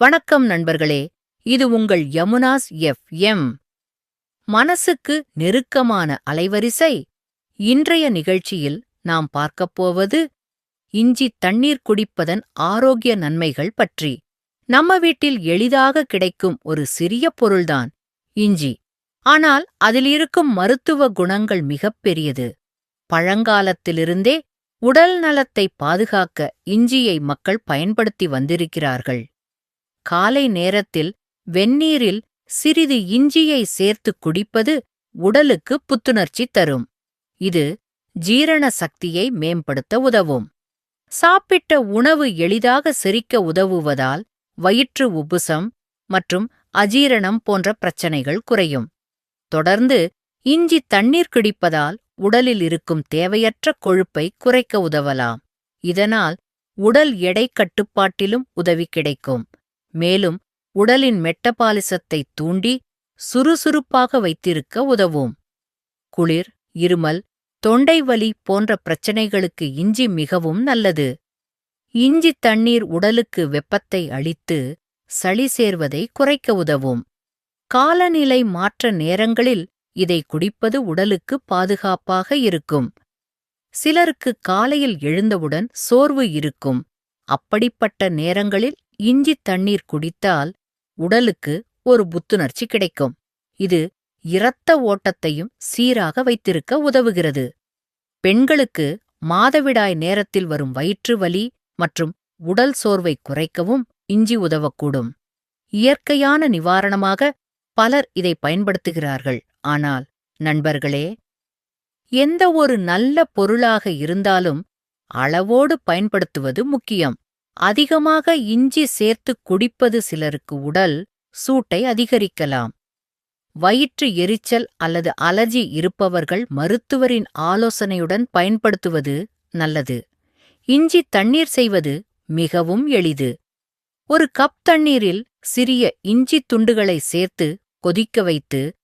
வணக்கம் நண்பர்களே, இது உங்கள் யமுனாஸ் எஃப்.எம். மனசுக்கு நெருக்கமான அலைவரிசை. இன்றைய நிகழ்ச்சியில் நாம் பார்க்கப் போவது இஞ்சி தண்ணீர் குடிப்பதன் ஆரோக்கிய நன்மைகள் பற்றி. நம்ம வீட்டில் எளிதாக கிடைக்கும் ஒரு சிறிய பொருள்தான் இஞ்சி. ஆனால் அதில் இருக்கும் மருத்துவ குணங்கள் மிகப்பெரியது. பழங்காலத்திலிருந்தே உடல் நலத்தை பாதுகாக்க இஞ்சியை மக்கள் பயன்படுத்தி வந்திருக்கிறார்கள். காலை நேரத்தில் வெந்நீரில் சிறிது இஞ்சியை சேர்த்து குடிப்பது உடலுக்கு புத்துணர்ச்சி தரும். இது ஜீரண சக்தியை மேம்படுத்த உதவும். சாப்பிட்ட உணவு எளிதாக செரிக்க உதவுவதால் வயிற்று உப்புசம் மற்றும் அஜீரணம் போன்ற பிரச்சனைகள் குறையும். தொடர்ந்து இஞ்சி தண்ணீர் குடிப்பதால் உடலில் இருக்கும் தேவையற்ற கொழுப்பை குறைக்க உதவலாம். இதனால் உடல் எடை கட்டுப்பாட்டிலும் உதவி கிடைக்கும். மேலும் உடலின் மெட்டபாலிசத்தை தூண்டி சுறுசுறுப்பாக வைத்திருக்க உதவும். குளிர், இருமல், தொண்டை வலி போன்ற பிரச்சனைகளுக்கு இஞ்சி மிகவும் நல்லது. இஞ்சி தண்ணீர் உடலுக்கு வெப்பத்தை அளித்து சளி சேர்வதை குறைக்க உதவும். காலநிலை மாற்ற நேரங்களில் இதை குடிப்பது உடலுக்கு பாதுகாப்பாக இருக்கும். சிலருக்கு காலையில் எழுந்தவுடன் சோர்வு இருக்கும். அப்படிப்பட்ட நேரங்களில் இஞ்சி தண்ணீர் குடித்தால் உடலுக்கு ஒரு புத்துணர்ச்சி கிடைக்கும். இது இரத்த ஓட்டத்தையும் சீராக வைத்திருக்க உதவுகிறது. பெண்களுக்கு மாதவிடாய் நேரத்தில் வரும் வயிற்று வலி மற்றும் உடல் சோர்வை குறைக்கவும் இஞ்சி உதவக்கூடும். இயற்கையான நிவாரணமாக பலர் இதை பயன்படுத்துகிறார்கள். ஆனால் நண்பர்களே, எந்த ஒரு நல்ல பொருளாக இருந்தாலும் அளவோடு பயன்படுத்துவது முக்கியம். அதிகமாக இஞ்சி சேர்த்து குடிப்பது சிலருக்கு உடல் சூட்டை அதிகரிக்கலாம். வயிற்று எரிச்சல் அல்லது அலர்ஜி இருப்பவர்கள் மருத்துவரின் ஆலோசனையுடன் பயன்படுத்துவது நல்லது. இஞ்சி தண்ணீர் செய்வது மிகவும் எளிது. ஒரு கப் தண்ணீரில் சிறிய இஞ்சி துண்டுகளை சேர்த்து கொதிக்க வைத்து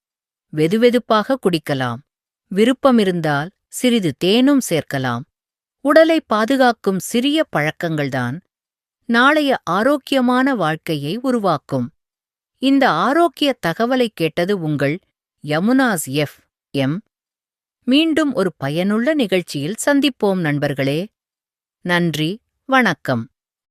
வெதுவெதுப்பாக குடிக்கலாம். விருப்பமிருந்தால் சிறிது தேனும் சேர்க்கலாம். உடலை பாதுகாக்கும் சிறிய பழக்கங்கள்தான் நாளைய ஆரோக்கியமான வாழ்க்கையை உருவாக்கும். இந்த ஆரோக்கிய தகவலை கேட்டது உங்கள் யமுனாஸ் எஃப்.எம். மீண்டும் ஒரு பயனுள்ள நிகழ்ச்சியில் சந்திப்போம் நண்பர்களே. நன்றி, வணக்கம்.